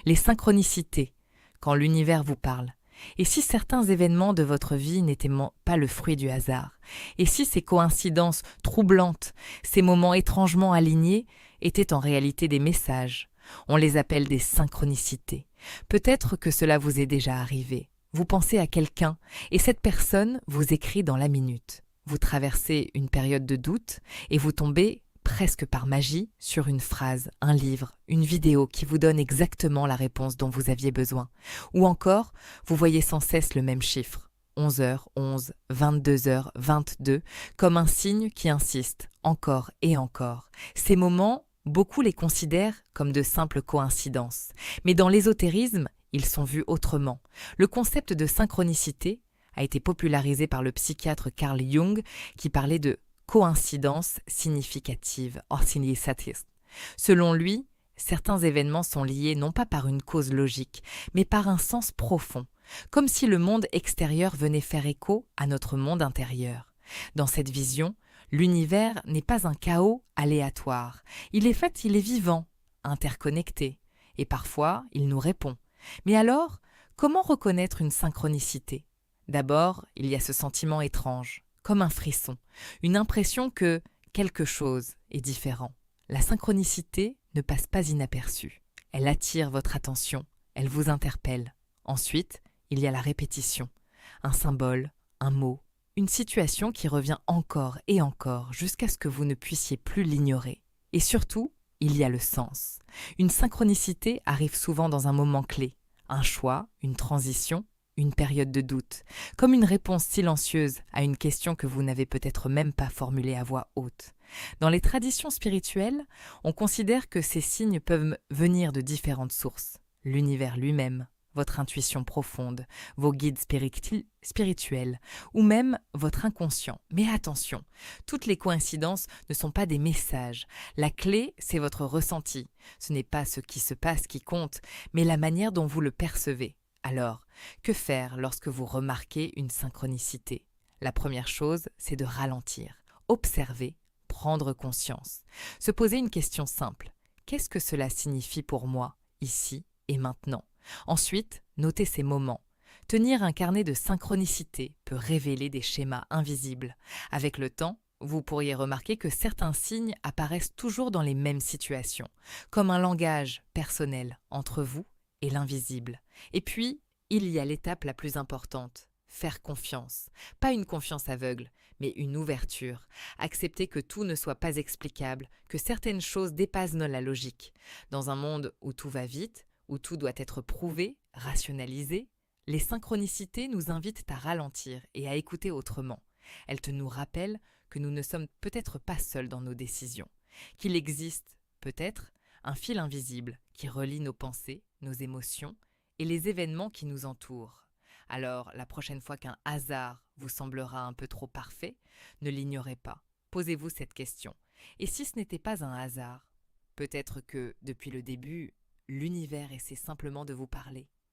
Les synchronicités, quand l'univers vous parle. Et si certains événements de votre vie n'étaient pas le fruit du hasard? Et si ces coïncidences troublantes, ces moments étrangement alignés, étaient en réalité des messages? On les appelle des synchronicités. Peut-être que cela vous est déjà arrivé. Vous pensez à quelqu'un et cette personne vous écrit dans la minute. Vous traversez une période de doute et vous tombez presque par magie sur une phrase, un livre, une vidéo qui vous donne exactement la réponse dont vous aviez besoin. Ou encore, vous voyez sans cesse le même chiffre, 11h11, 22h22, comme un signe qui insiste, encore et encore. Ces moments, beaucoup les considèrent comme de simples coïncidences. Mais dans l'ésotérisme, ils sont vus autrement. Le concept de synchronicité a été popularisé par le psychiatre Carl Jung qui parlait de coïncidence significative, synchronicity. Selon lui, certains événements sont liés non pas par une cause logique, mais par un sens profond, comme si le monde extérieur venait faire écho à notre monde intérieur. Dans cette vision, l'univers n'est pas un chaos aléatoire. Il est vivant, interconnecté, et parfois il nous répond. Mais alors, comment reconnaître une synchronicité? D'abord, il y a ce sentiment étrange, comme un frisson, une impression que quelque chose est différent. La synchronicité ne passe pas inaperçue. Elle attire votre attention, elle vous interpelle. Ensuite, il y a la répétition, un symbole, un mot, une situation qui revient encore et encore jusqu'à ce que vous ne puissiez plus l'ignorer. Et surtout, il y a le sens. Une synchronicité arrive souvent dans un moment clé, un choix, une transition, une période de doute, comme une réponse silencieuse à une question que vous n'avez peut-être même pas formulée à voix haute. Dans les traditions spirituelles, on considère que ces signes peuvent venir de différentes sources. L'univers lui-même, votre intuition profonde, vos guides spirituels, ou même votre inconscient. Mais attention, toutes les coïncidences ne sont pas des messages. La clé, c'est votre ressenti. Ce n'est pas ce qui se passe qui compte, mais la manière dont vous le percevez. Alors, que faire lorsque vous remarquez une synchronicité? La première chose, c'est de ralentir, observer, prendre conscience, se poser une question simple. Qu'est-ce que cela signifie pour moi, ici et maintenant? Ensuite, notez ces moments. Tenir un carnet de synchronicité peut révéler des schémas invisibles. Avec le temps, vous pourriez remarquer que certains signes apparaissent toujours dans les mêmes situations, comme un langage personnel entre vous et l'invisible. Et puis, il y a l'étape la plus importante, faire confiance. Pas une confiance aveugle, mais une ouverture. Accepter que tout ne soit pas explicable, que certaines choses dépassent la logique. Dans un monde où tout va vite, où tout doit être prouvé, rationalisé, les synchronicités nous invitent à ralentir et à écouter autrement. Elles nous rappellent que nous ne sommes peut-être pas seuls dans nos décisions, qu'il existe, peut-être, un fil invisible qui relie nos pensées, nos émotions et les événements qui nous entourent. Alors, la prochaine fois qu'un hasard vous semblera un peu trop parfait, ne l'ignorez pas. Posez-vous cette question. Et si ce n'était pas un hasard? Peut-être que, depuis le début, l'univers essaie simplement de vous parler.